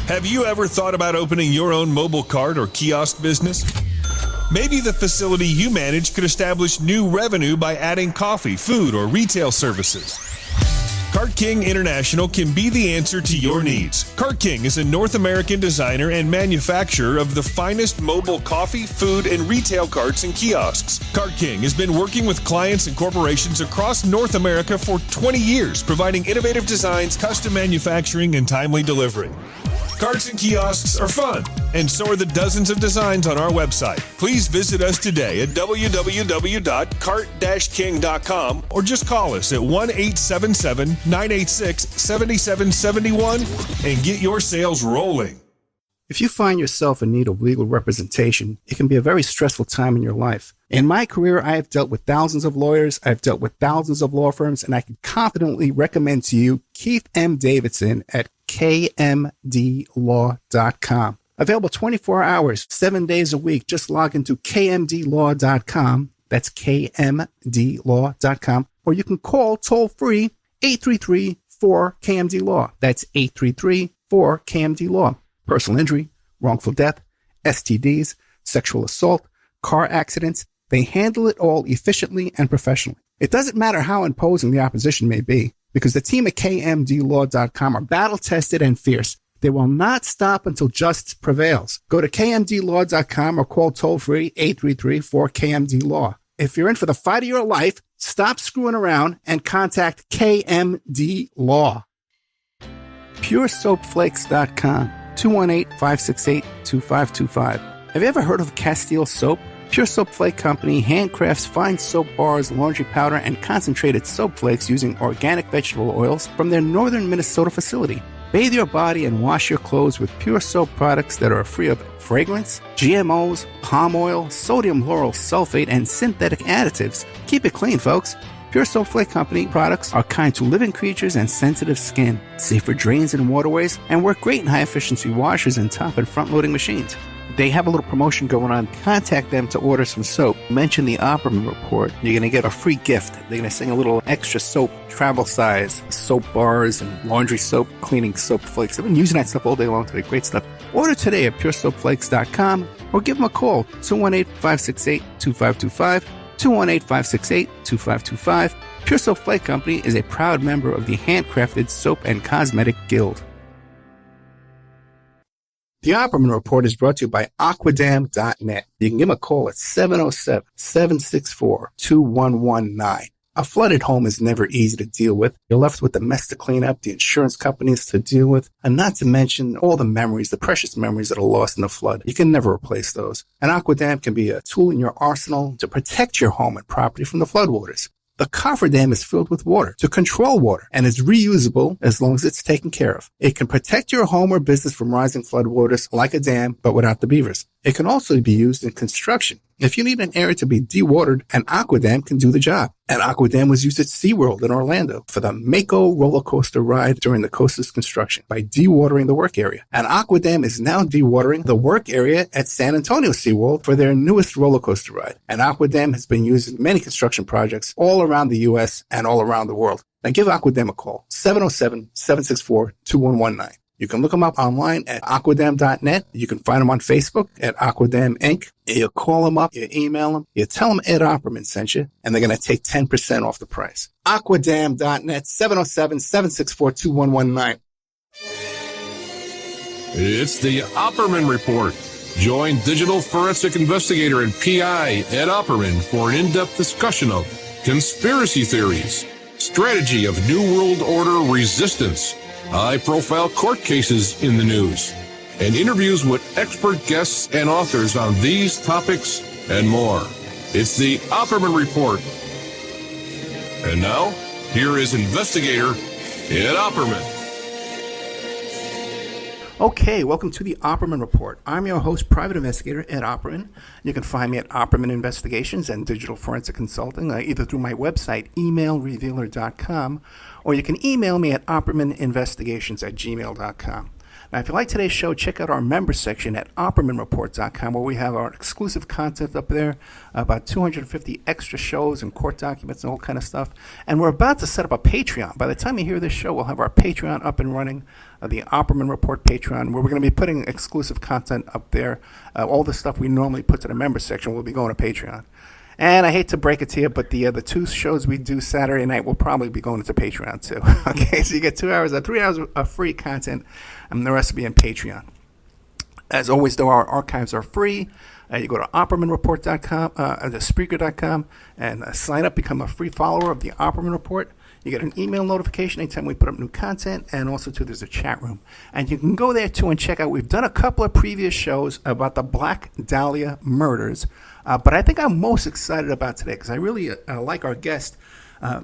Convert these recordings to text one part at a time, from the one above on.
Have you ever thought about opening your own mobile cart or kiosk business? Maybe the facility you manage could establish new revenue by adding coffee, food, or retail services. Cart King International can be the answer to your needs. Cart King is a North American designer and manufacturer of the finest mobile coffee, food, and retail carts and kiosks. Cart King has been working with clients and corporations across North America for 20 years, providing innovative designs, custom manufacturing, and timely delivery. Carts and kiosks are fun, and so are the dozens of designs on our website. Please visit us today at www.cart-king.com or just call us at 1-877-986-7771 and get your sales rolling. If you find yourself in need of legal representation, it can be a very stressful time in your life. In my career, I have dealt with thousands of lawyers, I've dealt with thousands of law firms, and I can confidently recommend to you Keith M. Davidson at kmdlaw.com. Available 24 hours, 7 days a week. Just log into kmdlaw.com. That's kmdlaw.com. Or you can call toll-free 833-4KMD-LAW. That's 833-4KMD-LAW. Personal injury, wrongful death, STDs, sexual assault, car accidents. They handle it all efficiently and professionally. It doesn't matter how imposing the opposition may be, because the team at kmdlaw.com are battle-tested and fierce. They will not stop until justice prevails. Go to kmdlaw.com or call toll-free 833-4KMD-LAW. If you're in for the fight of your life, stop screwing around and contact KMD Law. PureSoapFlakes.com, 218-568-2525. Have you ever heard of Castile Soap? Pure Soap Flake Company handcrafts fine soap bars, laundry powder, and concentrated soap flakes using organic vegetable oils from their northern Minnesota facility. Bathe your body and wash your clothes with Pure Soap products that are free of fragrance, GMOs, palm oil, sodium lauryl sulfate, and synthetic additives. Keep it clean, folks. Pure Soap Flake Company products are kind to living creatures and sensitive skin, safe for drains and waterways, and work great in high-efficiency washers and top and front-loading machines. They have a little promotion going on. Contact them to order some soap. Mention the Opperman Report. You're going to get a free gift. They're going to send a little extra soap, travel size, soap bars and laundry soap, cleaning soap flakes. I've been using that stuff all day long today. Great stuff. Order today at puresoapflakes.com or give them a call, 218-568-2525, 218-568-2525. Pure Soap Flake Company is a proud member of the Handcrafted Soap and Cosmetic Guild. The Opperman Report is brought to you by Aquadam.net. You can give them a call at 707-764-2119. A flooded home is never easy to deal with. You're left with the mess to clean up, the insurance companies to deal with, and not to mention all the memories, the precious memories that are lost in the flood. You can never replace those. And Aquadam can be a tool in your arsenal to protect your home and property from the floodwaters. The cofferdam is filled with water to control water and is reusable as long as it's taken care of. It can protect your home or business from rising floodwaters like a dam, but without the beavers. It can also be used in construction. If you need an area to be dewatered, an Aquadam can do the job. An Aquadam was used at SeaWorld in Orlando for the Mako roller coaster ride during the coaster's construction by dewatering the work area. An Aquadam is now dewatering the work area at San Antonio SeaWorld for their newest roller coaster ride. An Aquadam has been used in many construction projects all around the U.S. and all around the world. Now give Aquadam a call, 707-764-2119. You can look them up online at aquadam.net. You can find them on Facebook at Aquadam Inc. You call them up, you email them, you tell them Ed Opperman sent you, and they're going to take 10% off the price. Aquadam.net, 707-764-2119. It's the Opperman Report. Join digital forensic investigator and PI Ed Opperman for an in-depth discussion of conspiracy theories, strategy of New World Order resistance, high-profile court cases in the news, and interviews with expert guests and authors on these topics and more. It's the Opperman Report. And now, here is investigator Ed Opperman. Okay, welcome to the Opperman Report. I'm your host, private investigator Ed Opperman. You can find me at Opperman Investigations and Digital Forensic Consulting, either through my website, emailrevealer.com, or you can email me at oppermaninvestigations@gmail.com. Now, if you like today's show, check out our member section at OppermanReport.com, where we have our exclusive content up there, about 250 extra shows and court documents and all kind of stuff. And we're about to set up a Patreon. By the time you hear this show, we'll have our Patreon up and running, the Opperman Report Patreon, where we're going to be putting exclusive content up there. All the stuff we normally put to the member section will be going to Patreon. And I hate to break it to you, but the 2 shows we do Saturday night will probably be going into Patreon too. Okay, so you get 3 hours of free content, and the rest will be in Patreon. As always, though, our archives are free. You go to OppermanReport.com, Spreaker.com, and sign up, become a free follower of the Opperman Report. You get an email notification anytime we put up new content, and also, too, there's a chat room. And you can go there, too, and check out. We've done a couple of previous shows about the Black Dahlia murders, but I think I'm most excited about today because I really like our guest,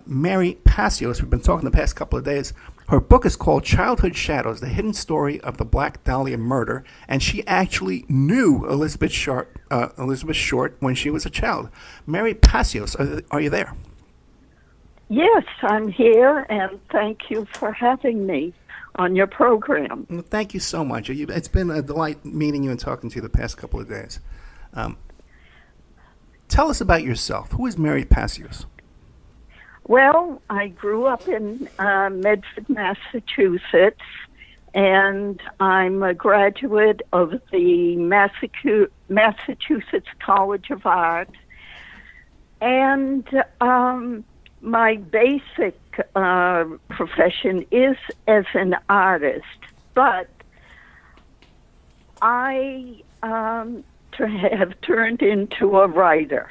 Mary Passios. We've been talking the past couple of days. Her book is called Childhood Shadows, The Hidden Story of the Black Dahlia Murder, and she actually knew Elizabeth Short when she was a child. Mary Passios, are you there? Yes, I'm here, and thank you for having me on your program. Well, thank you so much. It's been a delight meeting you and talking to you the past couple of days. Tell us about yourself. Who is Mary Passios? Well, I grew up in Medford, Massachusetts, and I'm a graduate of the Massachusetts College of Art. And my basic profession is as an artist, but I have turned into a writer.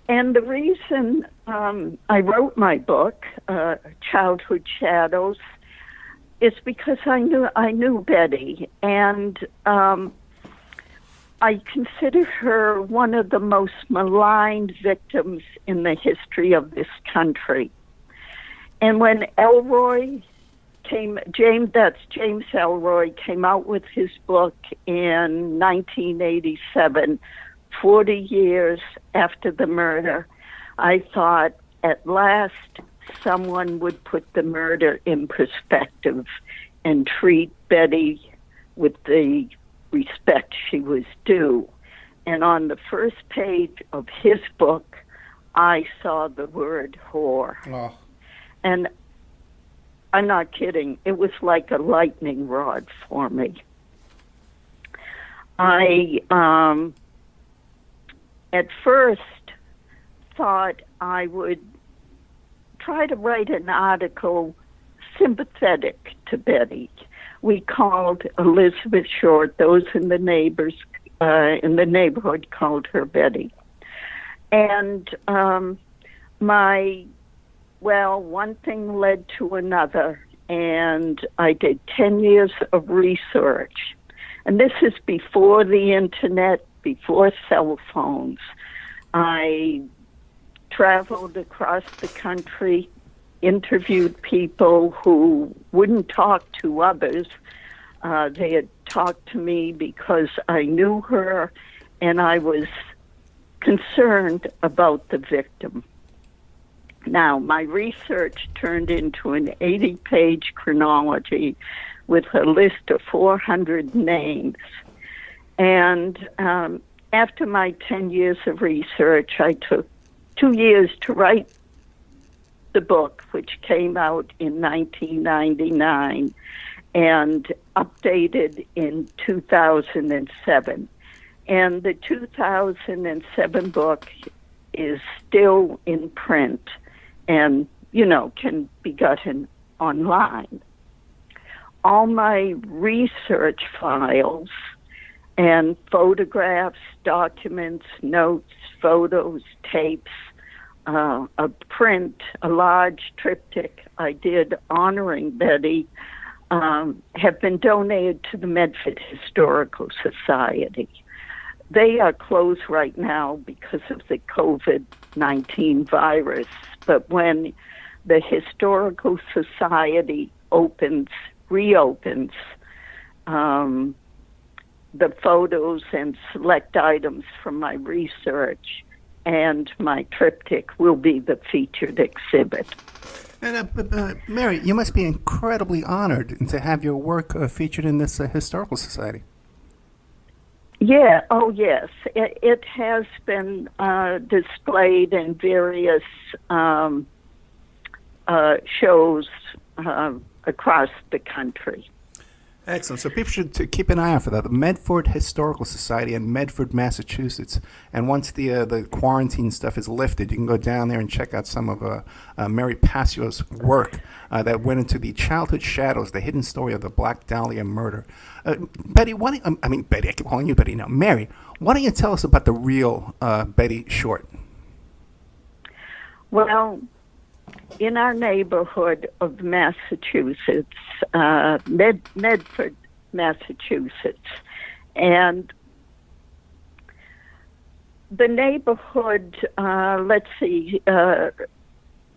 And the reason I wrote my book, Childhood Shadows, is because I knew Betty, and I consider her one of the most maligned victims in the history of this country. And when James Elroy came out with his book in 1987, 40 years after the murder, I thought at last someone would put the murder in perspective and treat Betty with the respect she was due. And on the first page of his book, I saw the word whore. Oh. And I'm not kidding. It was like a lightning rod for me. I, at first, thought I would try to write an article sympathetic to Betty. We called Elizabeth Short. Those in the neighborhood called her Betty. And one thing led to another, and I did 10 years of research. And this is before the internet, before cell phones. I traveled across the country, interviewed people who wouldn't talk to others. They had talked to me because I knew her and I was concerned about the victim. Now, my research turned into an 80-page chronology with a list of 400 names. And after my 10 years of research, I took 2 years to write the book, which came out in 1999 and updated in 2007. And the 2007 book is still in print and, can be gotten online. All my research files and photographs, documents, notes, photos, tapes, a large triptych I did honoring Betty, have been donated to the Medford Historical Society. They are closed right now because of the COVID-19 virus, but when the Historical Society reopens, the photos and select items from my research and my triptych will be the featured exhibit. And Mary, you must be incredibly honored to have your work featured in this historical society. Yeah, oh yes. It has been displayed in various shows across the country. Excellent. So people should keep an eye out for that. The Medford Historical Society in Medford, Massachusetts. And once the quarantine stuff is lifted, you can go down there and check out some of Mary Passio's work that went into the childhood shadows, the hidden story of the Black Dahlia murder. Betty, Betty, I keep calling you Betty now. Mary, why don't you tell us about the real Betty Short? Well, in our neighborhood of Massachusetts, Medford, Massachusetts, and the neighborhood,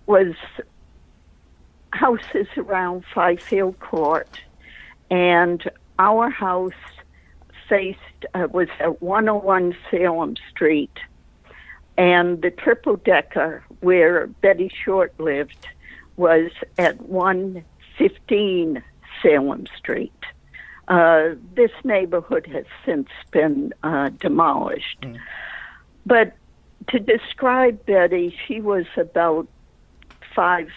was houses around Fifield Court, and our house was at 101 Salem Street. And the triple-decker where Betty Short lived was at 115 Salem Street. This neighborhood has since been demolished. Mm. But to describe Betty, she was about 5'5",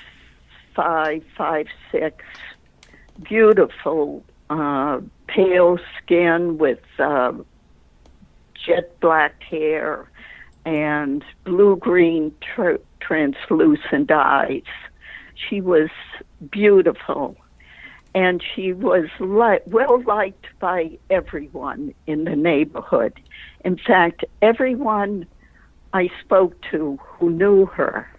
5'6", beautiful, pale skin with jet black hair, and blue-green translucent eyes. She was beautiful, and she was well-liked by everyone in the neighborhood. In fact, everyone I spoke to who knew her,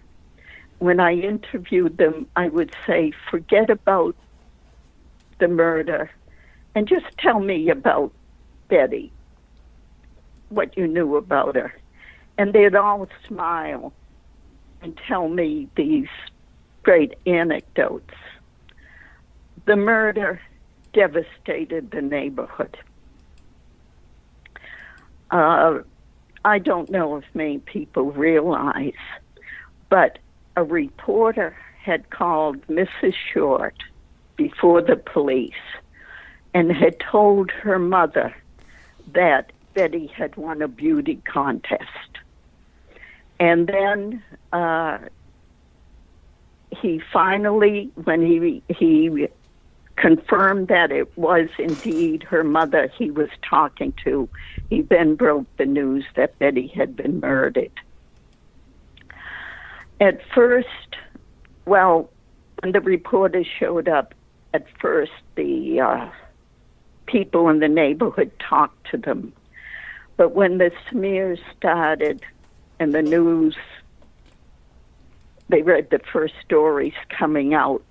when I interviewed them, I would say, forget about the murder and just tell me about Betty, what you knew about her. And they'd all smile and tell me these great anecdotes. The murder devastated the neighborhood. I don't know if many people realize, but a reporter had called Mrs. Short before the police and had told her mother that Betty had won a beauty contest. And then he finally, when he confirmed that it was indeed her mother he was talking to, he then broke the news that Betty had been murdered. At first, when the reporters showed up, at first the people in the neighborhood talked to them. But when the smears started and the news, they read the first stories coming out,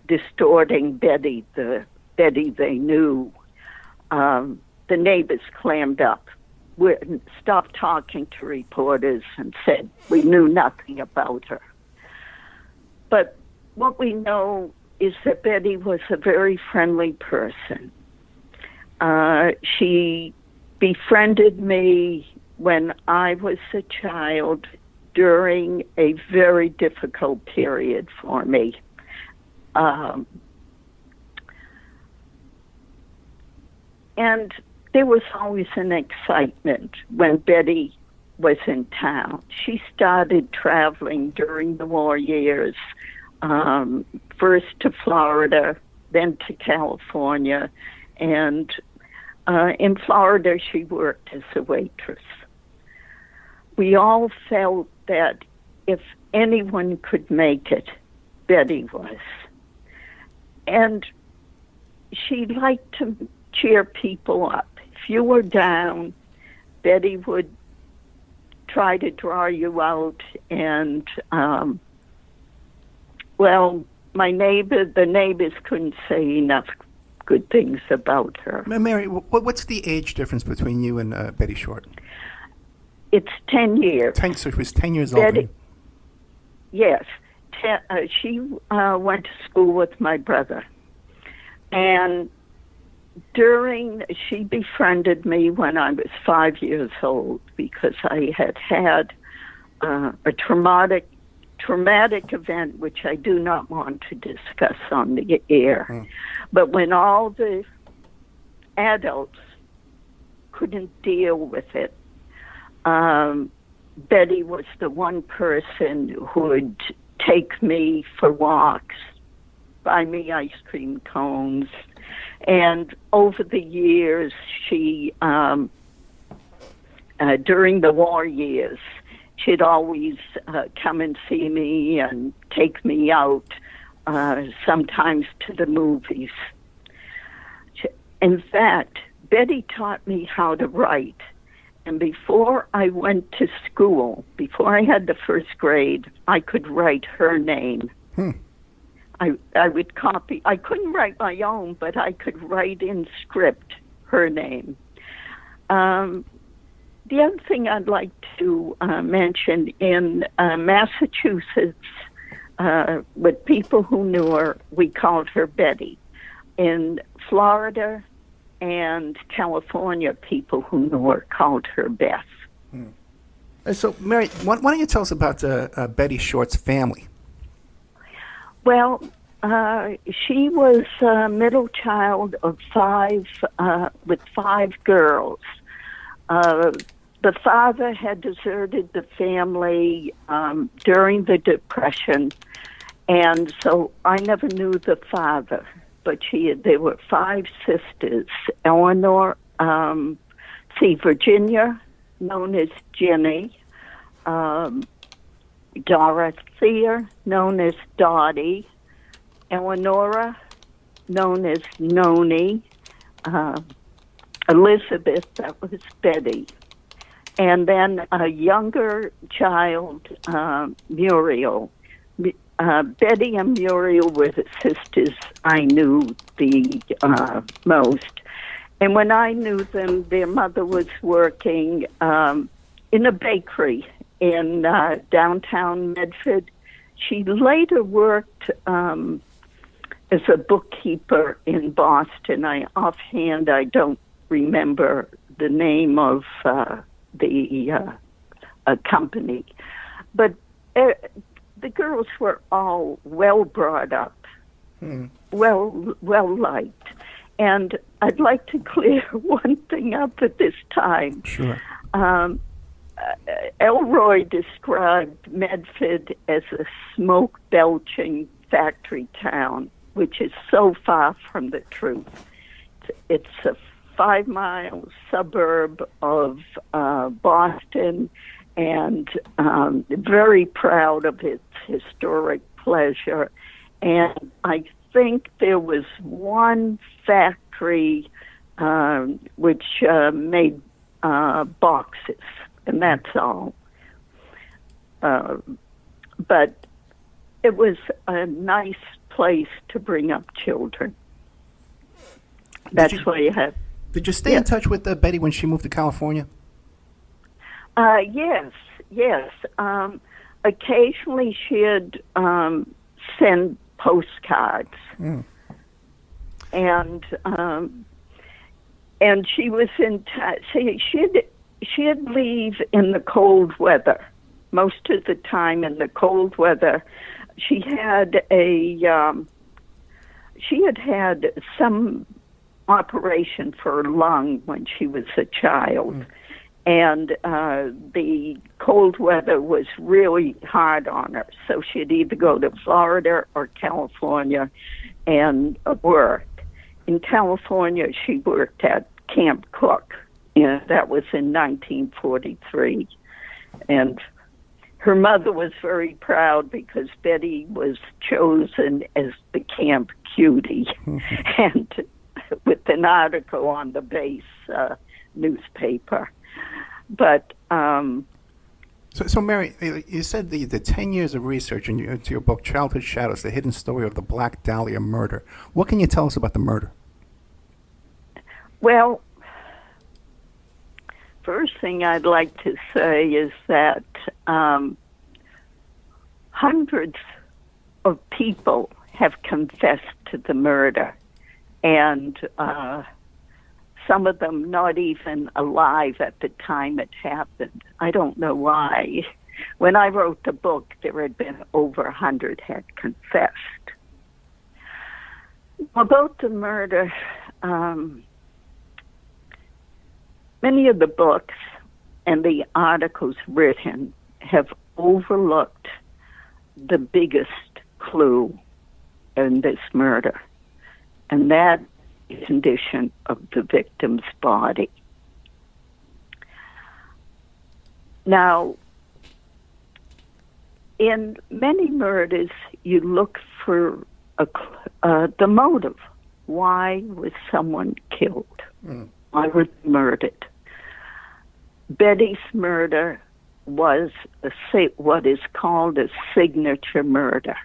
distorting Betty, the Betty they knew. The neighbors clammed up, stopped talking to reporters and said, we knew nothing about her. But what we know is that Betty was a very friendly person. She befriended me when I was a child during a very difficult period for me. And there was always an excitement when Betty was in town. She started traveling during the war years, first to Florida, then to California, and in Florida she worked as a waitress. We all felt that if anyone could make it, Betty was. And she liked to cheer people up. If you were down, Betty would try to draw you out. And, the neighbors couldn't say enough good things about her. Mary, what's the age difference between you and Betty Short? It's 10 years. So she was 10 years Betty, old. Yes. She went to school with my brother. And she befriended me when I was 5 years old because I had a traumatic traumatic event which I do not want to discuss on the air. But when all the adults couldn't deal with it, Betty was the one person who would take me for walks, buy me ice cream cones, and over the years, she, during the war years, she'd always come and see me and take me out, sometimes to the movies. In fact, Betty taught me how to write. And before I went to school, before I had the first grade, I could write her name. I would copy. I couldn't write my own, but I could write in script her name. The other thing I'd like to mention, in Massachusetts, with people who knew her, we called her Betty. In Florida and California, people who knew her called her Beth. So, Mary, why don't you tell us about Betty Short's family? Well, she was a middle child of five, with 5 girls. The father had deserted the family during the Depression, and so I never knew the father. But there were 5 sisters. Eleanor, Virginia, known as Jenny, Dorothea, known as Dottie, Eleonora, known as Noni, Elizabeth, that was Betty, and then a younger child, Muriel. Betty and Muriel were the sisters I knew the most. And when I knew them, their mother was working in a bakery in downtown Medford. She later worked as a bookkeeper in Boston. Offhand, I don't remember the name of the company. But the girls were all well brought up, well liked. And I'd like to clear one thing up at this time. Sure. Elroy described Medford as a smoke-belching factory town, which is so far from the truth. It's a 5-mile suburb of Boston, and very proud of its historic pleasure. And I think there was one factory which made boxes, and that's all. But it was a nice place to bring up children. That's why you have. Did you stay in touch with Betty when she moved to California? Yes. Occasionally she'd send postcards, and she was in. She'd leave in the cold weather. Most of the time in the cold weather, she had had some operation for her lung when she was a child. And the cold weather was really hard on her. So she'd either go to Florida or California and work. In California, she worked at Camp Cook, and that was in 1943. And her mother was very proud because Betty was chosen as the camp cutie, and with an article on the base newspaper. But so Mary, you said the 10 years of research into your book, Childhood Shadows, The Hidden Story of the Black Dahlia Murder. What can you tell us about the murder? Well, first thing I'd like to say is that hundreds of people have confessed to the murder, and some of them not even alive at the time it happened. I don't know why. When I wrote the book, there had been over 100 had confessed. About the murder, many of the books and the articles written have overlooked the biggest clue in this murder, and that is the condition of the victim's body. Now, in many murders, you look for the motive. Why was someone killed? Why was murdered? Betty's murder was what is called a signature murder.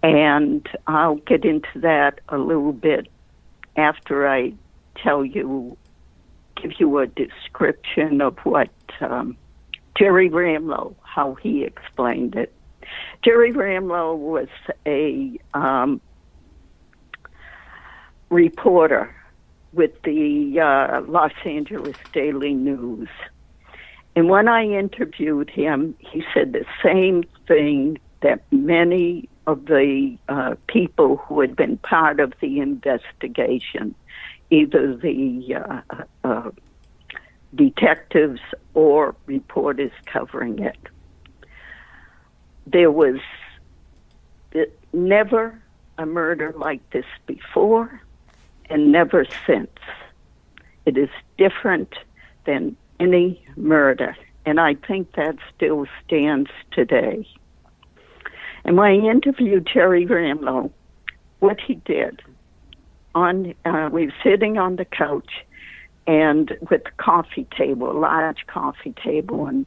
And I'll get into that a little bit after I give you a description of what Jerry Ramlow, how he explained it. Jerry Ramlow was a reporter with the Los Angeles Daily News. And when I interviewed him, he said the same thing that many of the people who had been part of the investigation, either the detectives or reporters covering it, there was never a murder like this before and never since. It is different than any murder, and I think that still stands today. And when I interviewed Jerry Ramlow, what he did, we were sitting on the couch and with a coffee table, a large coffee table in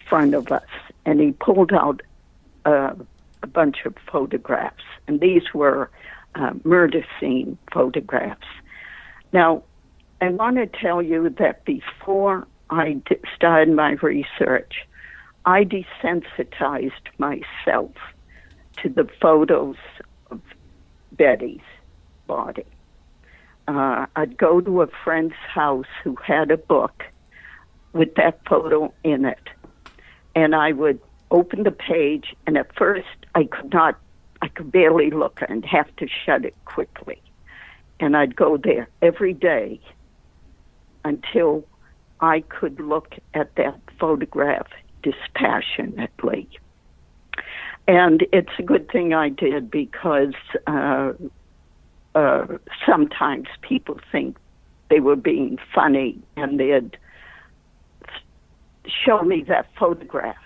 front of us, and he pulled out a bunch of photographs, and these were murder scene photographs. Now, I want to tell you that before I started my research, I desensitized myself to the photos of Betty's body. I'd go to a friend's house who had a book with that photo in it, and I would open the page, and at first I could barely look and have to shut it quickly. And I'd go there every day until I could look at that photograph dispassionately. And it's a good thing I did, because sometimes people think they were being funny, and they'd show me that photograph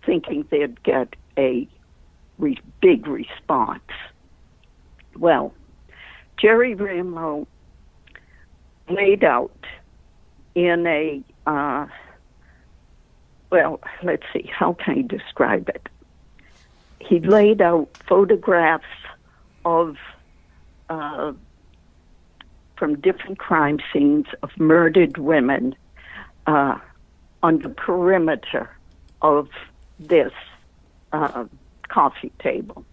thinking they'd get a big response. Well, Jerry Ramlow laid out in a, let's see, how can I describe it? He laid out photographs of, from different crime scenes of murdered women on the perimeter of this coffee table.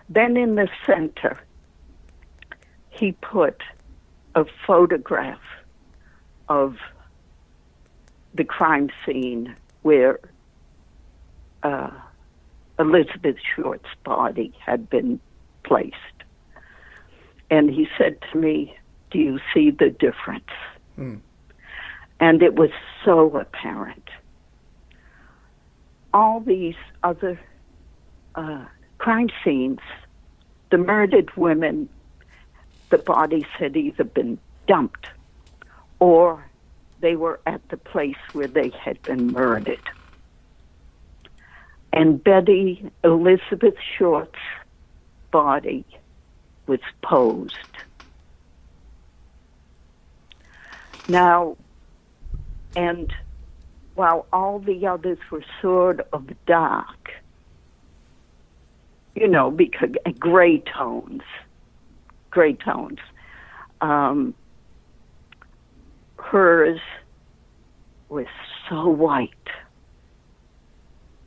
Then in the center, he put a photograph of the crime scene where Elizabeth Short's body had been placed. And he said to me, "Do you see the difference?" And it was so apparent. All these other crime scenes, the murdered women, the bodies had either been dumped or they were at the place where they had been murdered. And Betty Elizabeth Short's body was posed. Now, and while all the others were sort of dark, because gray tones, hers was so white,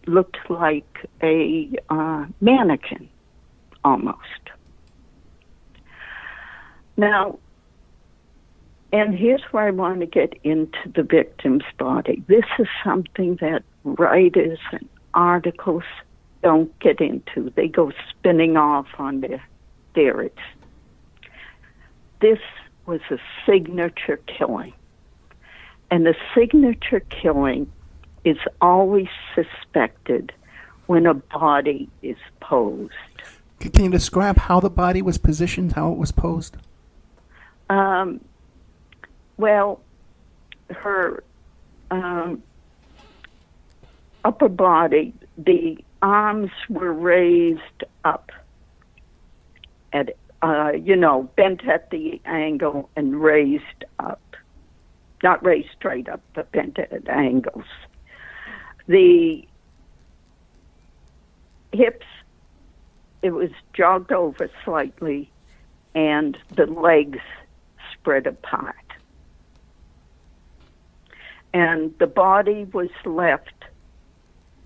looked like a mannequin almost. Now, and here's where I want to get into the victim's body. This is something that writers and articles don't get into. They go spinning off on their theories. This was a signature killing. And a signature killing is always suspected when a body is posed. Can you describe how the body was positioned, how it was posed? Well, her upper body, the arms were raised up at, bent at the angle and raised up. Not raised straight up, but bent at angles. The hips, it was jogged over slightly, and the legs spread apart. And the body was left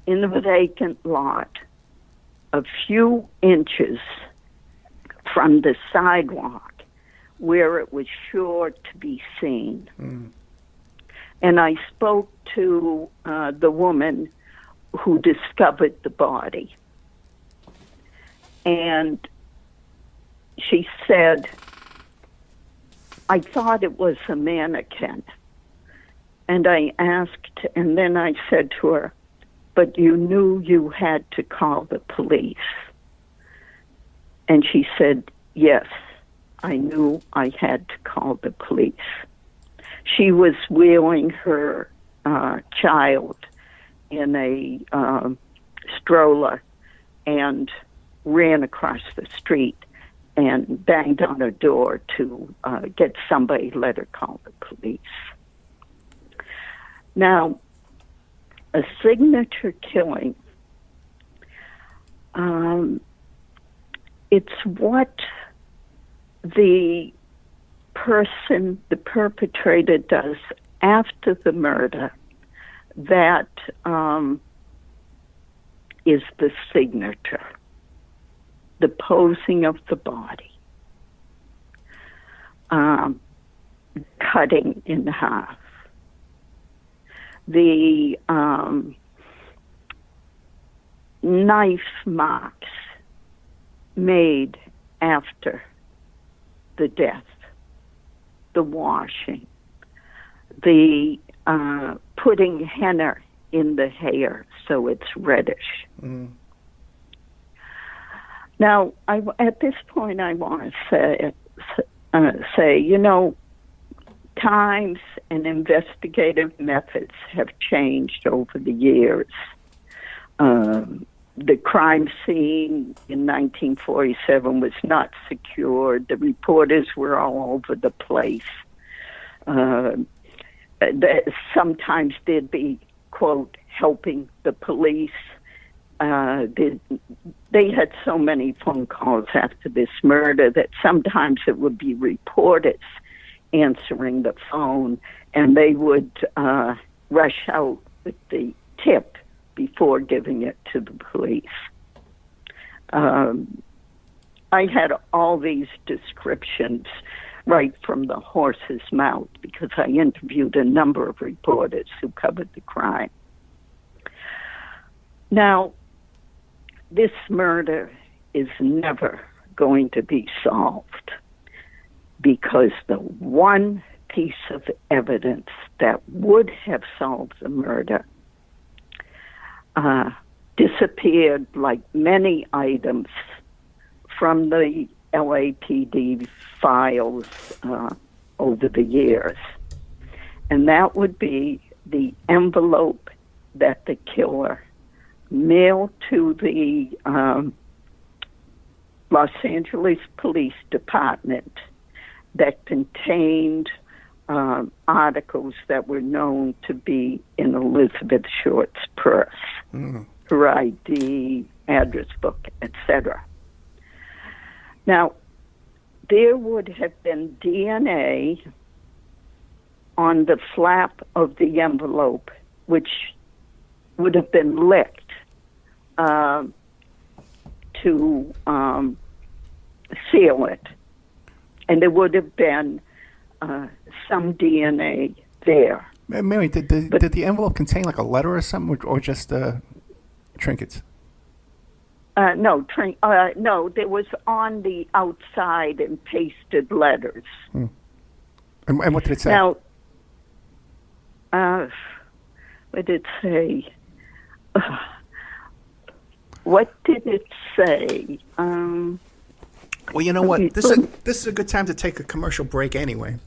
in the vacant lot a few inches from the sidewalk where it was sure to be seen. Mm. And I spoke to the woman who discovered the body. And she said, I thought it was a mannequin. And I asked, and then I said to her, but you knew you had to call the police. And she said, yes, I knew I had to call the police. She was wheeling her child in a stroller and ran across the street and banged on her door to get somebody to let her call the police. Now, a signature killing, it's what the person, the perpetrator, does after the murder that is the signature, the posing of the body, cutting in half, the knife marks made after the death, the washing, the putting henna in the hair so it's reddish. Mm. Now, at this point, I want to say, times and investigative methods have changed over the years. The crime scene in 1947 was not secured. The reporters were all over the place. Sometimes they'd be, quote, helping the police. They had so many phone calls after this murder that sometimes it would be reporters answering the phone, and they would rush out with the tip before giving it to the police. I had all these descriptions right from the horse's mouth because I interviewed a number of reporters who covered the crime. Now, this murder is never going to be solved because the one piece of evidence that would have solved the murder disappeared like many items from the LAPD files over the years. And that would be the envelope that the killer mailed to the Los Angeles Police Department that contained articles that were known to be in Elizabeth Short's purse, her ID, address book, etc. Now, there would have been DNA on the flap of the envelope, which would have been licked to seal it. And there would have been some DNA there. Mary, did the envelope contain like a letter or something, or just trinkets? No, there was on the outside and pasted letters. Hmm. And what did it say? Now, what did it say? What did it say? Well, you know what? This is a good time to take a commercial break anyway.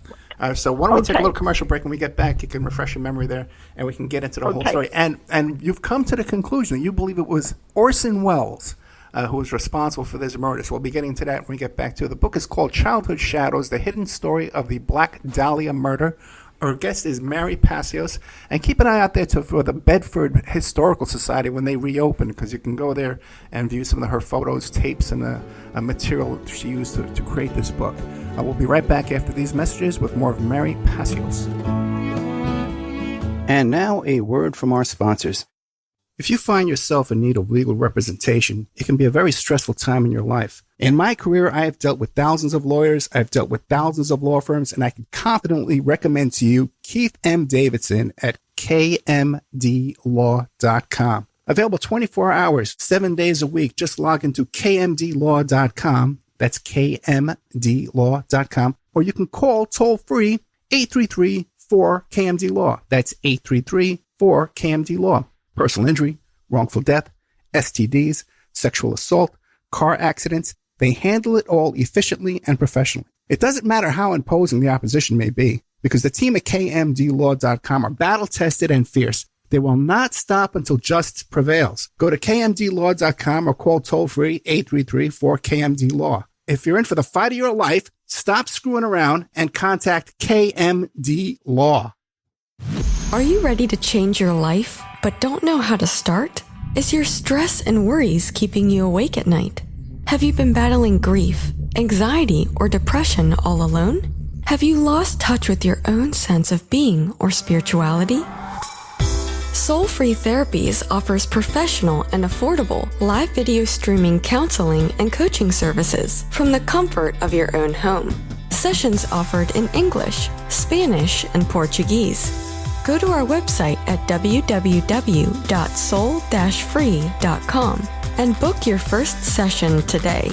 So why don't we take a little commercial break? When we get back, you can refresh your memory there, and we can get into the whole story. And you've come to the conclusion that you believe it was Orson Welles who was responsible for this murder. So we'll be getting to that when we get back to it. The book is called Childhood Shadows, The Hidden Story of the Black Dahlia Murder. Our guest is Mary Passios. And keep an eye out there for the Bedford Historical Society when they reopen, because you can go there and view some of her photos, tapes, and the material she used to create this book. We'll be right back after these messages with more of Mary Passios. And now a word from our sponsors. If you find yourself in need of legal representation, it can be a very stressful time in your life. In my career, I have dealt with thousands of lawyers, I've dealt with thousands of law firms, and I can confidently recommend to you Keith M. Davidson at kmdlaw.com. Available 24 hours, 7 days a week. Just log into kmdlaw.com. That's kmdlaw.com. Or you can call toll-free 833-4KMD-LAW. That's 833-4KMD-LAW. Personal injury, wrongful death, STDs, sexual assault, car accidents. They handle it all efficiently and professionally. It doesn't matter how imposing the opposition may be, because the team at kmdlaw.com are battle-tested and fierce. They will not stop until justice prevails. Go to kmdlaw.com or call toll-free 833-4KMD-LAW. If you're in for the fight of your life, stop screwing around and contact KMD Law. Are you ready to change your life, but don't know how to start? Is your stress and worries keeping you awake at night? Have you been battling grief, anxiety, or depression all alone? Have you lost touch with your own sense of being or spirituality? Soul Free Therapies offers professional and affordable live video streaming counseling and coaching services from the comfort of your own home. Sessions offered in English, Spanish, and Portuguese. Go to our website at www.soul-free.com and book your first session today.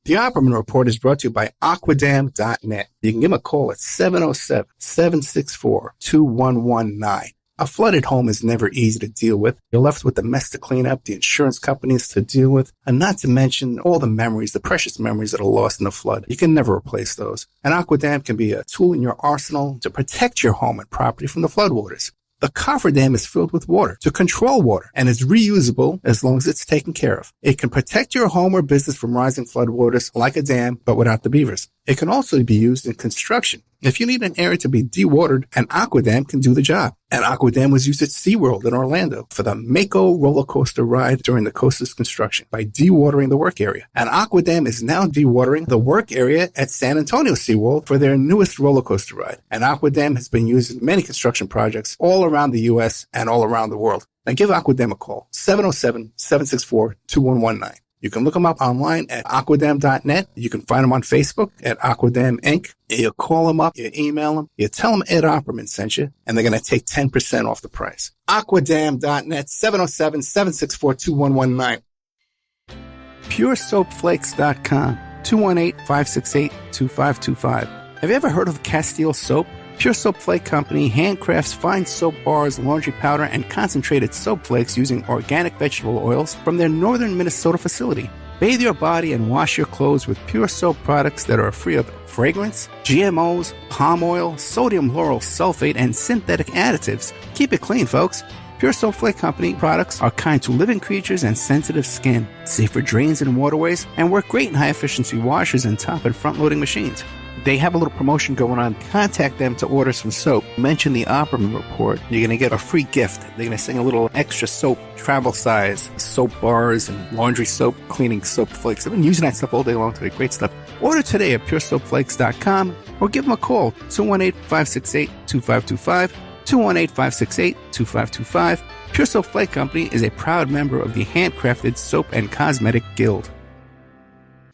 The Opperman Report is brought to you by Aquadam.net. You can give them a call at 707-764-2119. A flooded home is never easy to deal with. You're left with the mess to clean up, the insurance companies to deal with, and not to mention all the memories, the precious memories that are lost in the flood. You can never replace those. And Aquadam can be a tool in your arsenal to protect your home and property from the floodwaters. The cofferdam is filled with water to control water and is reusable as long as it's taken care of. It can protect your home or business from rising floodwaters like a dam, but without the beavers. It can also be used in construction. If you need an area to be dewatered, an Aquadam can do the job. An Aquadam was used at SeaWorld in Orlando for the Mako roller coaster ride during the coaster's construction by dewatering the work area. An Aquadam is now dewatering the work area at San Antonio SeaWorld for their newest roller coaster ride. An Aquadam has been used in many construction projects all around the U.S. and all around the world. Now give Aquadam a call, 707-764-2119. You can look them up online at aquadam.net. You can find them on Facebook at Aquadam Inc. You call them up, you email them, you tell them Ed Opperman sent you, and they're going to take 10% off the price. Aquadam.net, 707-764-2119. PureSoapFlakes.com, 218-568-2525. Have you ever heard of Castile Soap? Pure Soap Flake Company handcrafts fine soap bars, laundry powder, and concentrated soap flakes using organic vegetable oils from their northern Minnesota facility. Bathe your body and wash your clothes with Pure Soap products that are free of fragrance, GMOs, palm oil, sodium lauryl sulfate, and synthetic additives. Keep it clean, folks. Pure Soap Flake Company products are kind to living creatures and sensitive skin, safe for drains and waterways, and work great in high-efficiency washers and top and front-loading machines. They have a little promotion going on. Contact them to order some soap. Mention the Opperman Report. You're going to get a free gift. They're going to send a little extra soap, travel size, soap bars and laundry soap, cleaning soap flakes. I've been using that stuff all day long today. Great stuff. Order today at puresoapflakes.com or give them a call, 218-568-2525, 218-568-2525. Pure Soap Flake Company is a proud member of the Handcrafted Soap and Cosmetic Guild.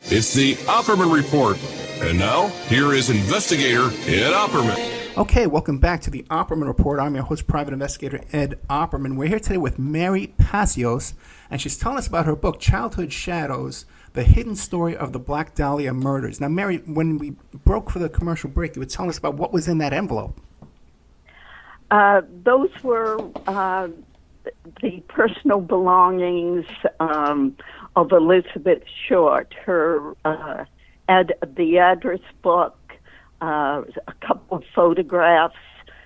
It's the Opperman Report. And now, here is investigator Ed Opperman. Okay, welcome back to the Opperman Report. I'm your host, Private Investigator Ed Opperman. We're here today with Mary Passios, and she's telling us about her book, Childhood Shadows, The Hidden Story of the Black Dahlia Murders. Now, Mary, when we broke for the commercial break, you were telling us about what was in that envelope. Those were the personal belongings of Elizabeth Short, her the address book, a couple of photographs,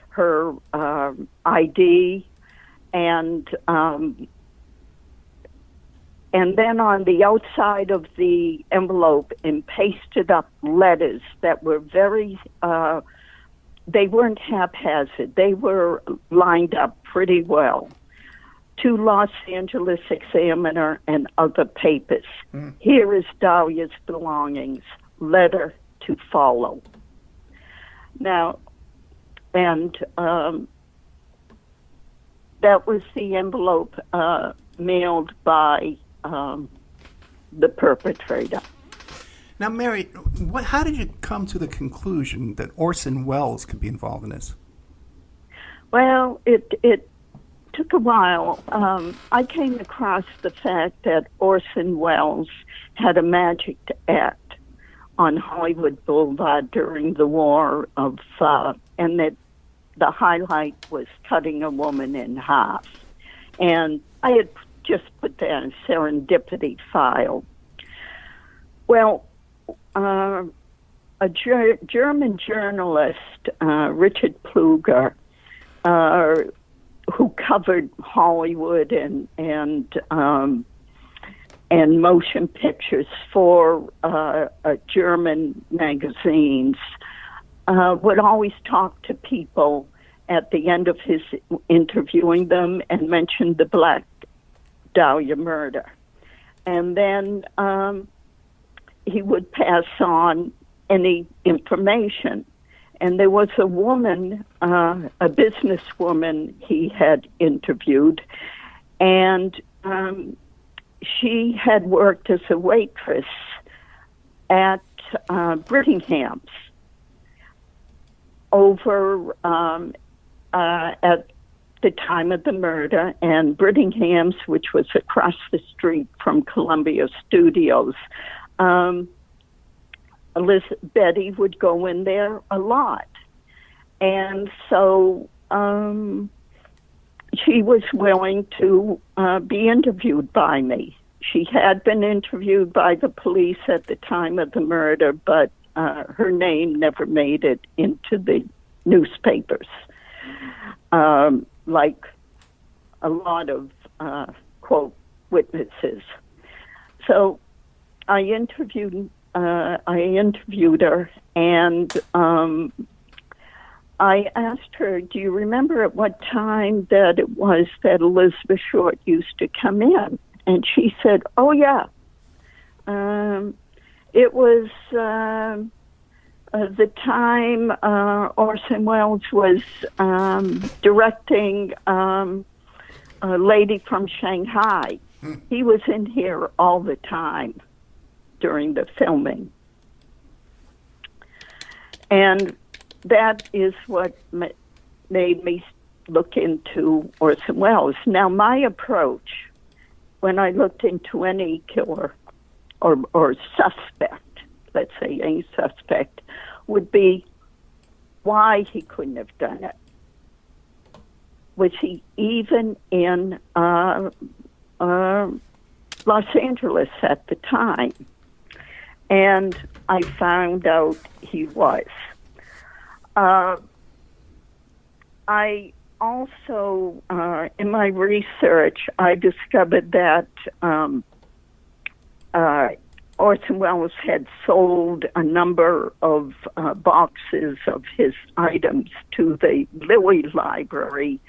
her ID, and then on the outside of the envelope, in pasted up letters that were very, they weren't haphazard. They were lined up pretty well. To Los Angeles Examiner and other papers. Here is Dahlia's belongings. Letter to follow. Now, and that was the envelope mailed by the perpetrator. Now, Mary, how did you come to the conclusion that Orson Welles could be involved in this? Well, it took a while. I came across the fact that Orson Welles had a magic act on Hollywood Boulevard during the war of, and that the highlight was cutting a woman in half. And I had just put that in a serendipity file. Well, a German journalist, Richard Pluger, who covered Hollywood and motion pictures for German magazines, would always talk to people at the end of his interviewing them and mention the Black Dahlia murder. And then he would pass on any information. And there was a woman, a businesswoman he had interviewed, and she had worked as a waitress at Brittingham's over at the time of the murder, and Brittingham's, which was across the street from Columbia Studios. Betty would go in there a lot. And so she was willing to be interviewed by me. She had been interviewed by the police at the time of the murder, but her name never made it into the newspapers, like a lot of, quote, witnesses. So I interviewed her, and I asked her, do you remember at what time that it was that Elizabeth Short used to come in? And she said, oh, yeah. It was the time Orson Welles was directing A Lady from Shanghai. He was in here all the time during the filming. And that is what made me look into Orson Welles. Now, my approach when I looked into any killer or suspect, let's say any suspect, would be why he couldn't have done it. Was he even in Los Angeles at the time? And I found out he was. I also, in my research, I discovered that Orson Welles had sold a number of boxes of his items to the Lilly Library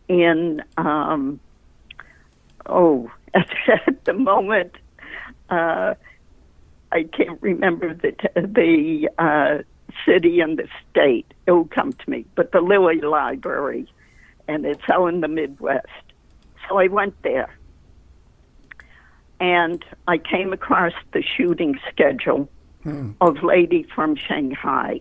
in, at the moment, I can't remember the city and the state. It will come to me, but the Lilly Library, and it's out in the Midwest. So I went there, and I came across the shooting schedule of Lady from Shanghai.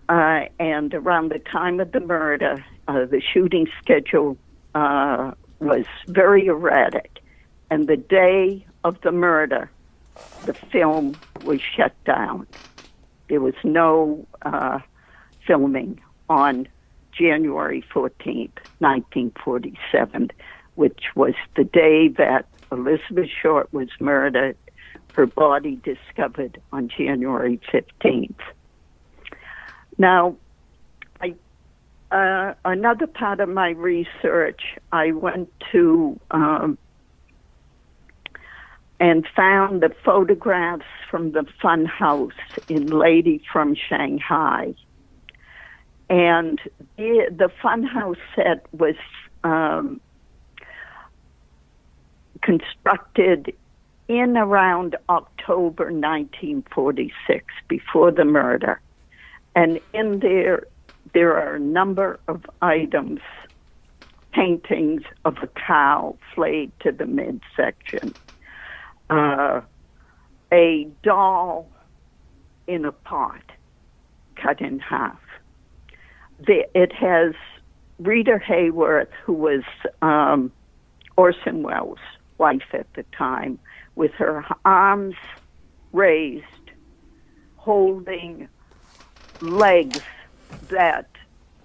and around the time of the murder, the shooting schedule was very erratic. And the day of the murder, the film was shut down. There was no filming on January 14th, 1947, which was the day that Elizabeth Short was murdered, her body discovered on January 15th. Now, another part of my research, I went to and found the photographs from the fun house in Lady from Shanghai. And the fun house set was constructed in around October 1946, before the murder. And in there are a number of items, paintings of a cow flayed to the midsection, a doll in a pot cut in half. It has Rita Hayworth, who was Orson Welles' wife at the time, with her arms raised, holding legs that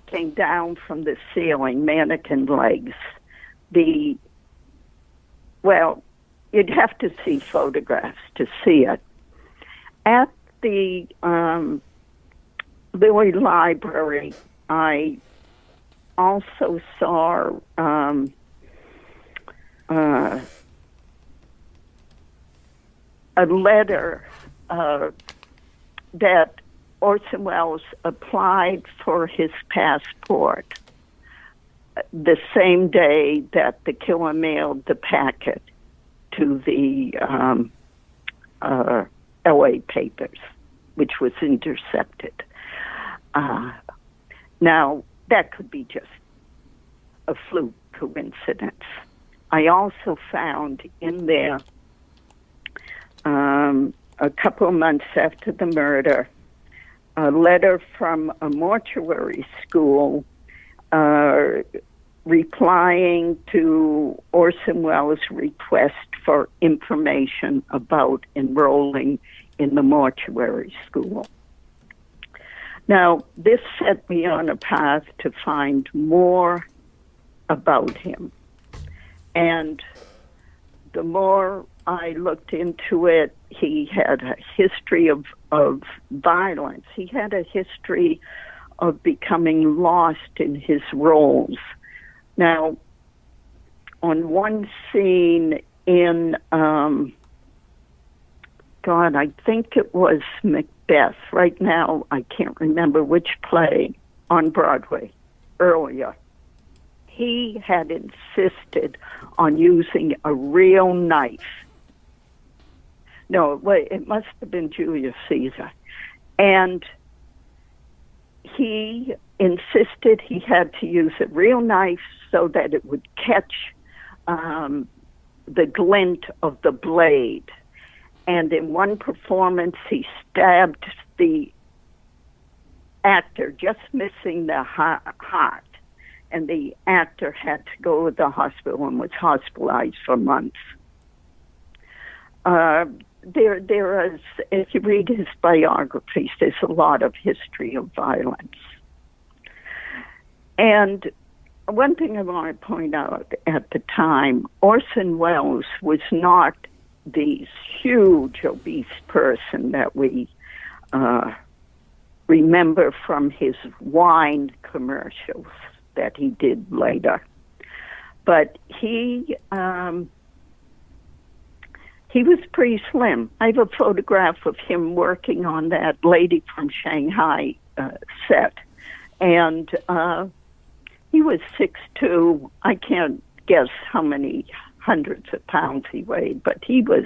came down from the ceiling, mannequin legs. You'd have to see photographs to see it. At the Lilly Library, I also saw a letter that Orson Welles applied for his passport the same day that the killer mailed the packet to the LA papers, which was intercepted. Now, that could be just a fluke coincidence. I also found in there, a couple of months after the murder, a letter from a mortuary school replying to Orson Welles' request for information about enrolling in the mortuary school. Now, this set me on a path to find more about him. And the more I looked into it, he had a history of violence. He had a history of becoming lost in his roles. Now, on one scene in, I think it was Macbeth. Right now, I can't remember which play on Broadway earlier. He had insisted on using a real knife. No, it must have been Julius Caesar. And he insisted he had to use a real knife so that it would catch the glint of the blade. And in one performance, he stabbed the actor, just missing the heart. And the actor had to go to the hospital and was hospitalized for months. There is, if you read his biographies, there's a lot of history of violence. And one thing I want to point out at the time, Orson Welles was not the huge obese person that we remember from his wine commercials that he did later. But he was pretty slim. I have a photograph of him working on that Lady from Shanghai set. And he was 6'2". I can't guess how many hundreds of pounds he weighed, but he was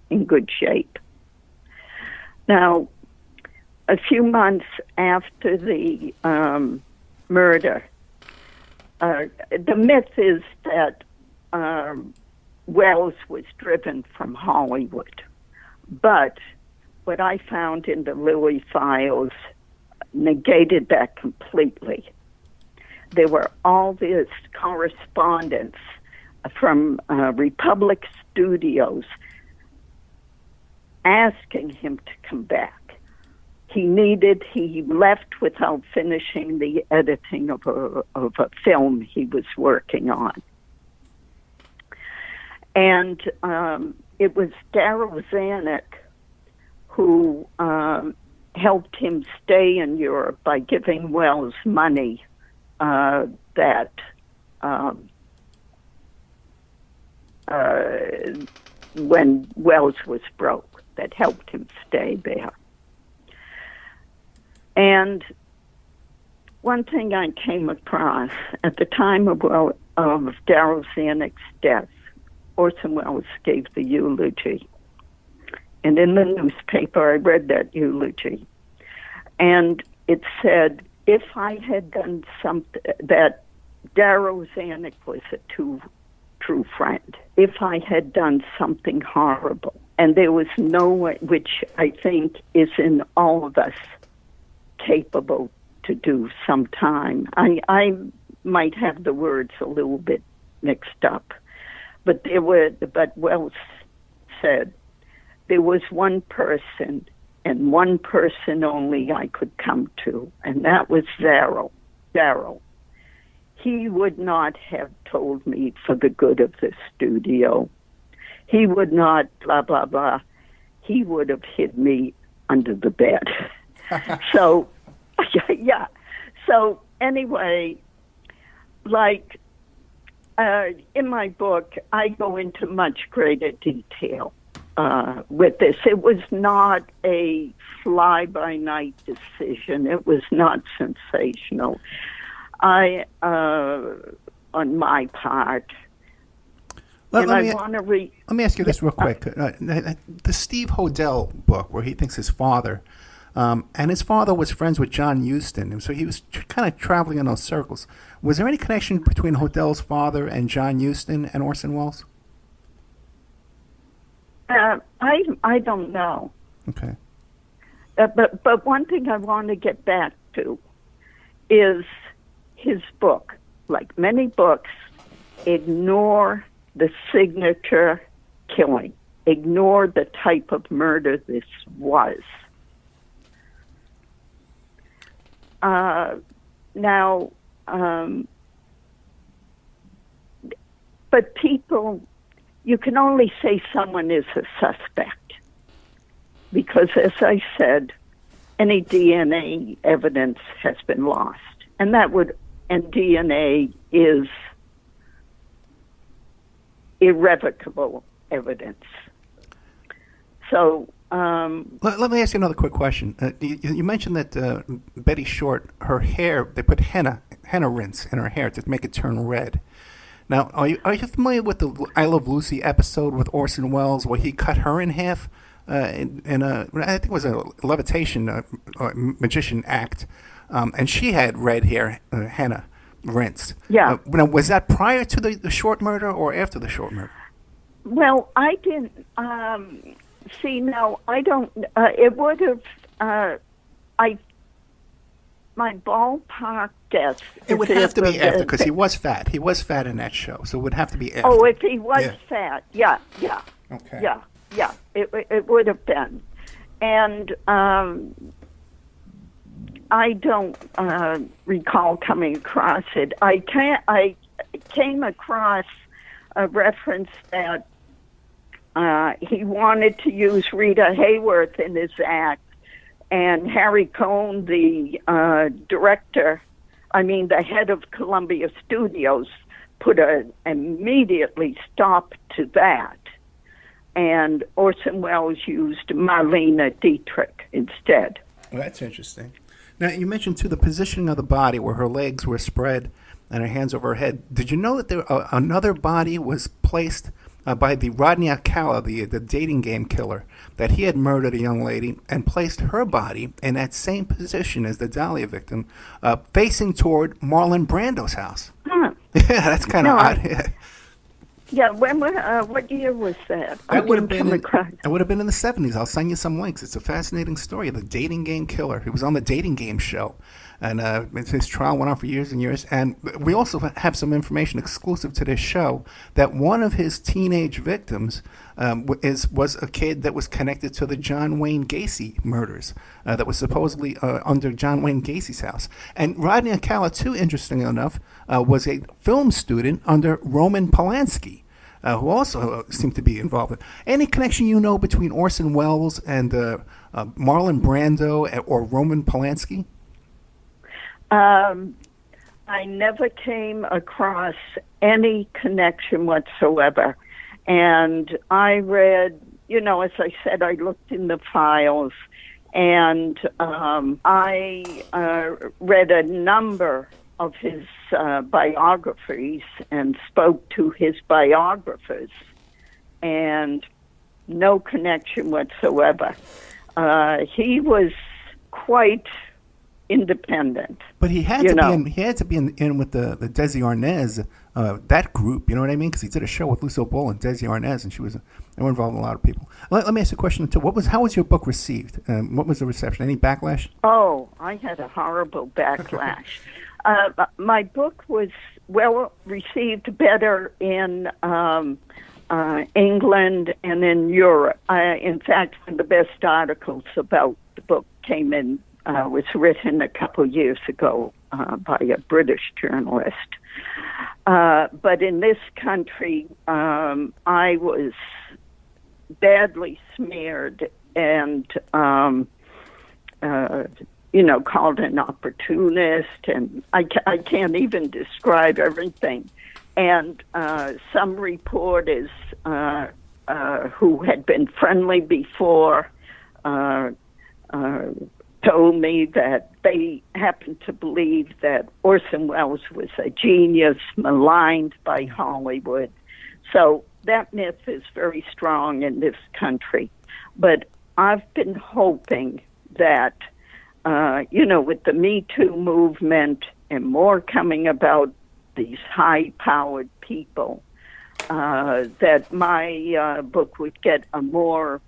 in good shape. Now, a few months after the murder, the myth is that Welles was driven from Hollywood. But what I found in the Lilly files, negated that completely. There were all this correspondence from Republic Studios asking him to come back. He left without finishing the editing of a film he was working on. And it was Darryl Zanuck who helped him stay in Europe by giving Wells money that when Wells was broke, that helped him stay there. And one thing I came across at the time of Darryl Zanuck's death, Orson Welles gave the eulogy. And in the newspaper, I read that eulogy. And it said, if I had done something, that Darryl Zanuck was a true friend, if I had done something horrible, and there was no way, which I think is in all of us capable to do sometime. I might have the words a little bit mixed up, but Wells said, there was one person and one person only I could come to, and that was Darryl. He would not have told me for the good of the studio. He would not blah, blah, blah. He would have hid me under the bed. So, yeah. So anyway, like in my book, I go into much greater detail with this. It was not a fly-by-night decision. It was not sensational. On my part, Let me ask you this real quick. The Steve Hodel book, where he thinks his father, and his father was friends with John Huston, and so he was kind of traveling in those circles. Was there any connection between Hodel's father and John Huston and Orson Welles? I don't know. Okay. But one thing I want to get back to is his book. Like many books, ignore the signature killing. Ignore the type of murder this was. But people, you can only say someone is a suspect because, as I said, any DNA evidence has been lost, and DNA is irrevocable evidence. So let me ask you another quick question. You mentioned that Betty Short, her hair, they put henna rinse in her hair to make it turn red. Now, are you familiar with the I Love Lucy episode with Orson Welles where he cut her in half in a, I think it was a levitation magician act, and she had red hair, henna rinsed. Yeah. Now, was that prior to the Short murder or after the Short murder? Well, I didn't see. No, I don't. It would have. My ballpark guess. It would have to be after because he was fat. He was fat in that show, so it would have to be after. Oh, if he was fat, yeah. Okay. Yeah. It would have been, and I don't recall coming across it. I came across a reference that he wanted to use Rita Hayworth in his act, and Harry Cohn, the the head of Columbia Studios, put an immediately stop to that. And Orson Welles used Marlene Dietrich instead. Well, that's interesting. Now, you mentioned, too, the positioning of the body where her legs were spread and her hands over her head. Did you know that another body was placed by the Rodney Alcala, the dating game killer, that he had murdered a young lady and placed her body in that same position as the Dahlia victim, facing toward Marlon Brando's house? Huh. Yeah, that's kind of odd. Yeah, what year was that? That would have been across. it would have been in the 70s. I'll send you some links. It's a fascinating story. The dating game killer. He was on the dating game show, and his trial went on for years and years. And we also have some information exclusive to this show that one of his teenage victims was a kid that was connected to the John Wayne Gacy murders that was supposedly under John Wayne Gacy's house. And Rodney Alcala, too, interestingly enough, was a film student under Roman Polanski. Who also seemed to be involved. Any connection you know between Orson Welles and Marlon Brando or Roman Polanski? I never came across any connection whatsoever. And I read, as I said, I looked in the files, and I read a number of his biographies and spoke to his biographers, and no connection whatsoever. He was quite independent. But he had to be in with the Desi Arnaz, that group. You know what I mean? Because he did a show with Lucille Ball and Desi Arnaz, and they were involved in a lot of people. Let me ask you a question too. How was your book received? What was the reception? Any backlash? Oh, I had a horrible backlash. My book was well received, better in England and in Europe. In fact, one of the best articles about the book came in, was written a couple years ago by a British journalist. But in this country, I was badly smeared and called an opportunist, and I can't even describe everything. And some reporters who had been friendly before told me that they happened to believe that Orson Welles was a genius, maligned by Hollywood. So that myth is very strong in this country. But I've been hoping that with the Me Too movement and more coming about these high-powered people, that my book would get a more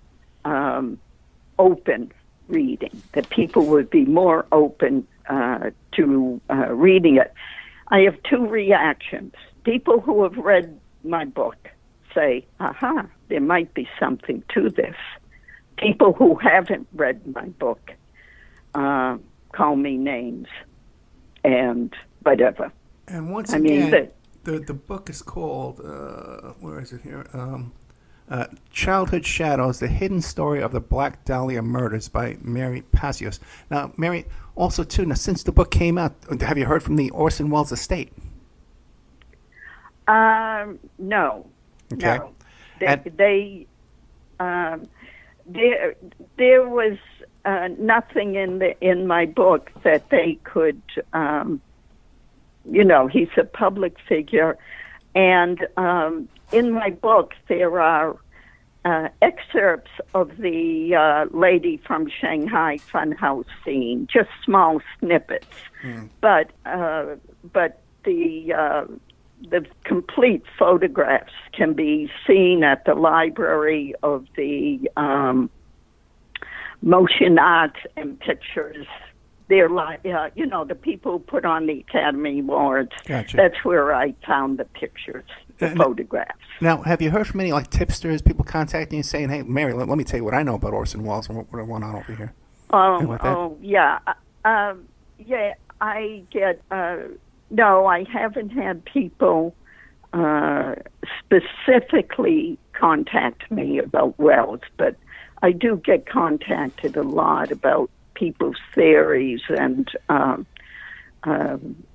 open reading, that people would be more open to reading it. I have two reactions. People who have read my book say, aha, there might be something to this. People who haven't read my book call me names and whatever. And once again, the book is called, where is it here? Childhood Shadows, The Hidden Story of the Black Dahlia Murders by Mary Passios. Now, Mary, also, too, since the book came out, have you heard from the Orson Welles estate? No. Okay. No. There was nothing in my book that they could, he's a public figure. And in my book, there are excerpts of the lady from Shanghai Funhouse scene, just small snippets. But the complete photographs can be seen at the Library of the Motion Arts and Pictures. They're like, the people who put on the Academy Awards. Gotcha. That's where I found the pictures, the photographs. Now, have you heard from any tipsters, people contacting you saying, "Hey, Mary, let me tell you what I know about Orson Welles and what went on over here"? Yeah, yeah. I get. No, I haven't had people specifically contact me about Welles, but I do get contacted a lot about people's theories, and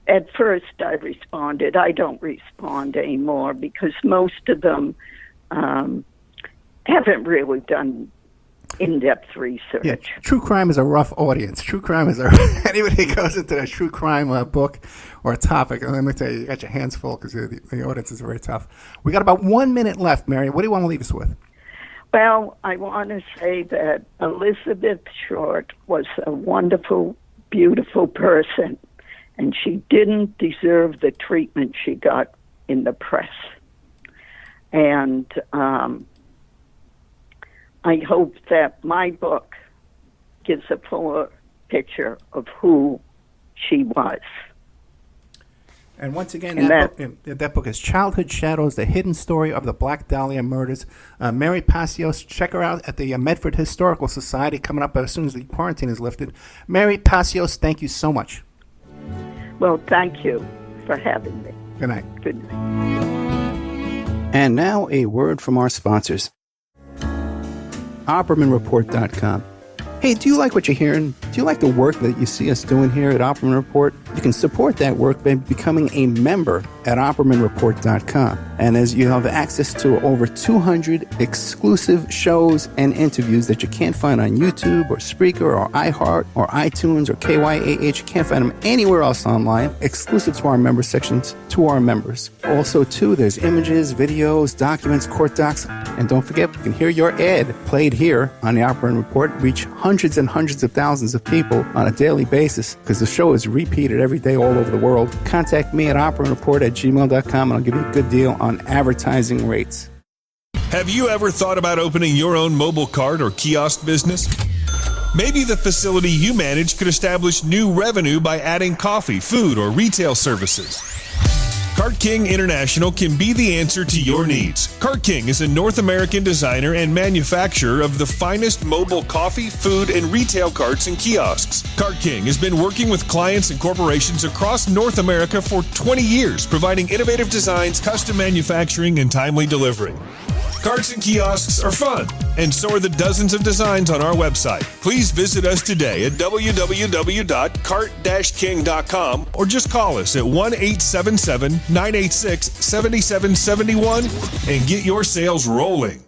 at first I responded. I don't respond anymore because most of them haven't really done in-depth research. Yeah, true crime is a rough audience. Anybody goes into a true crime book or a topic, and let me tell you got your hands full because the audience is very tough. We got about 1 minute left, Mary. What do you want to leave us with? Well, I want to say that Elizabeth Short was a wonderful, beautiful person, and she didn't deserve the treatment she got in the press. And I hope that my book gives a fuller picture of who she was. And once again, And that book is Childhood Shadows, The Hidden Story of the Black Dahlia Murders. Mary Pacios, check her out at the Medford Historical Society coming up as soon as the quarantine is lifted. Mary Pacios, thank you so much. Well, thank you for having me. Good night. Good night. And now a word from our sponsors. OppermanReport.com. Hey, do you like what you're hearing? Do you like the work that you see us doing here at Opperman Report? You can support that work by becoming a member at OppermanReport.com. And as you have access to over 200 exclusive shows and interviews that you can't find on YouTube or Spreaker or iHeart or iTunes or KYAH. You can't find them anywhere else online, exclusive to our member sections, to our members. Also, too, there's images, videos, documents, court docs. And don't forget, you can hear your ad played here on the Opperman Report, reach hundreds and hundreds of thousands of people on a daily basis because the show is repeated every day all over the world. Contact me at oppermanreport@gmail.com and I'll give you a good deal on advertising rates. Have you ever thought about opening your own mobile cart or kiosk business? Maybe the facility you manage could establish new revenue by adding coffee, food, or retail services. Cart King International can be the answer to your needs. Cart King is a North American designer and manufacturer of the finest mobile coffee, food, and retail carts and kiosks. Cart King has been working with clients and corporations across North America for 20 years, providing innovative designs, custom manufacturing, and timely delivery. Carts and kiosks are fun, and so are the dozens of designs on our website. Please visit us today at www.cart-king.com or just call us at 1-877-986-7771 and get your sales rolling.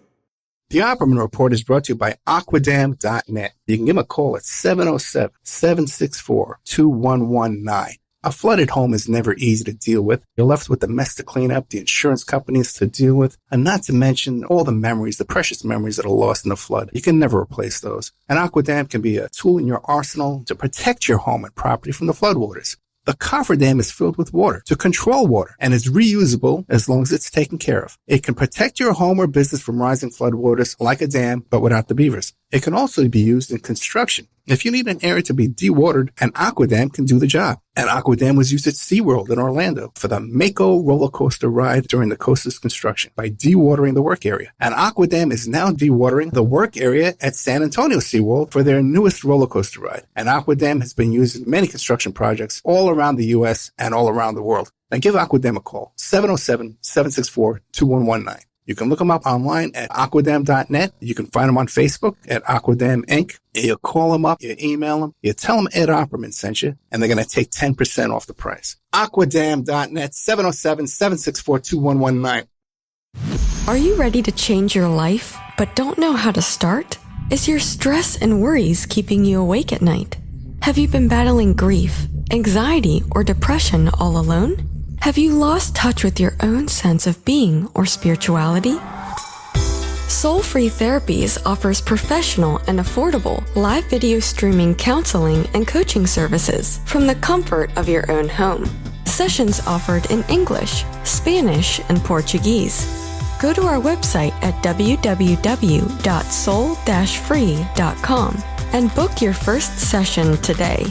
The Opperman Report is brought to you by Aquadam.net. You can give them a call at 707-764-2119. A flooded home is never easy to deal with. You're left with the mess to clean up, the insurance companies to deal with, and not to mention all the memories, the precious memories that are lost in the flood. You can never replace those. And Aquadam can be a tool in your arsenal to protect your home and property from the floodwaters. The cofferdam is filled with water to control water and is reusable as long as it's taken care of. It can protect your home or business from rising floodwaters like a dam, but without the beavers. It can also be used in construction. If you need an area to be dewatered, an Aquadam can do the job. An Aquadam was used at SeaWorld in Orlando for the Mako roller coaster ride during the coaster's construction by dewatering the work area. An Aquadam is now dewatering the work area at San Antonio SeaWorld for their newest roller coaster ride. An Aquadam has been used in many construction projects all around the U.S. and all around the world. Now give Aquadam a call, 707-764-2119. You can look them up online at aquadam.net. You can find them on Facebook at Aquadam Inc. You call them up, you email them, you tell them Ed Opperman sent you, and they're going to take 10% off the price. Aquadam.net, 707-764-2119. Are you ready to change your life, but don't know how to start? Is your stress and worries keeping you awake at night? Have you been battling grief, anxiety, or depression all alone? Have you lost touch with your own sense of being or spirituality? Soul Free Therapies offers professional and affordable live video streaming counseling and coaching services from the comfort of your own home. Sessions offered in English, Spanish, and Portuguese. Go to our website at www.soul-free.com and book your first session today.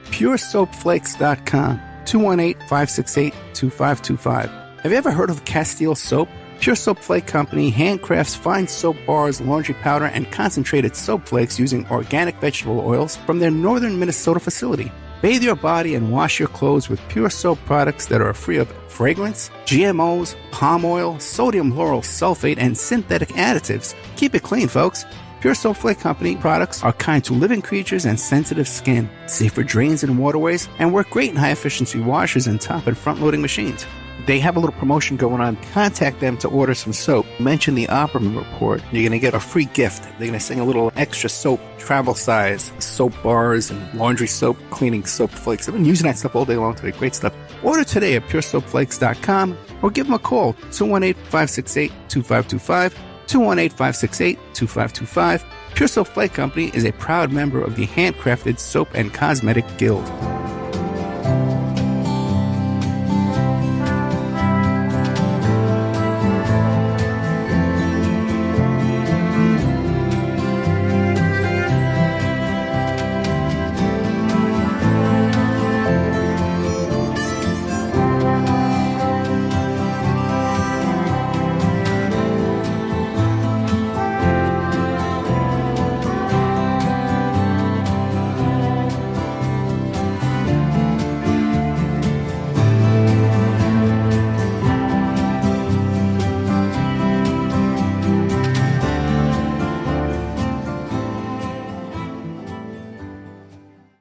PureSoapFlakes.com. 218-568-2525. Have you ever heard of Castile Soap? Pure Soap Flake Company handcrafts fine soap bars, laundry powder, and concentrated soap flakes using organic vegetable oils from their northern Minnesota facility. Bathe your body and wash your clothes with pure soap products that are free of fragrance, GMOs, palm oil, sodium lauryl sulfate, and synthetic additives. Keep it clean, folks. Pure Soap Flake Company products are kind to living creatures and sensitive skin, safe for drains and waterways, and work great in high-efficiency washers and top and front-loading machines. They have a little promotion going on. Contact them to order some soap. Mention the Opperman Report. You're going to get a free gift. They're going to send a little extra soap, travel size, soap bars and laundry soap, cleaning soap flakes. I've been using that stuff all day long today. Great stuff. Order today at puresoapflakes.com or give them a call, 218-568-2525. 218-568-2525. Pure Soap Flake Company is a proud member of the Handcrafted Soap and Cosmetic Guild.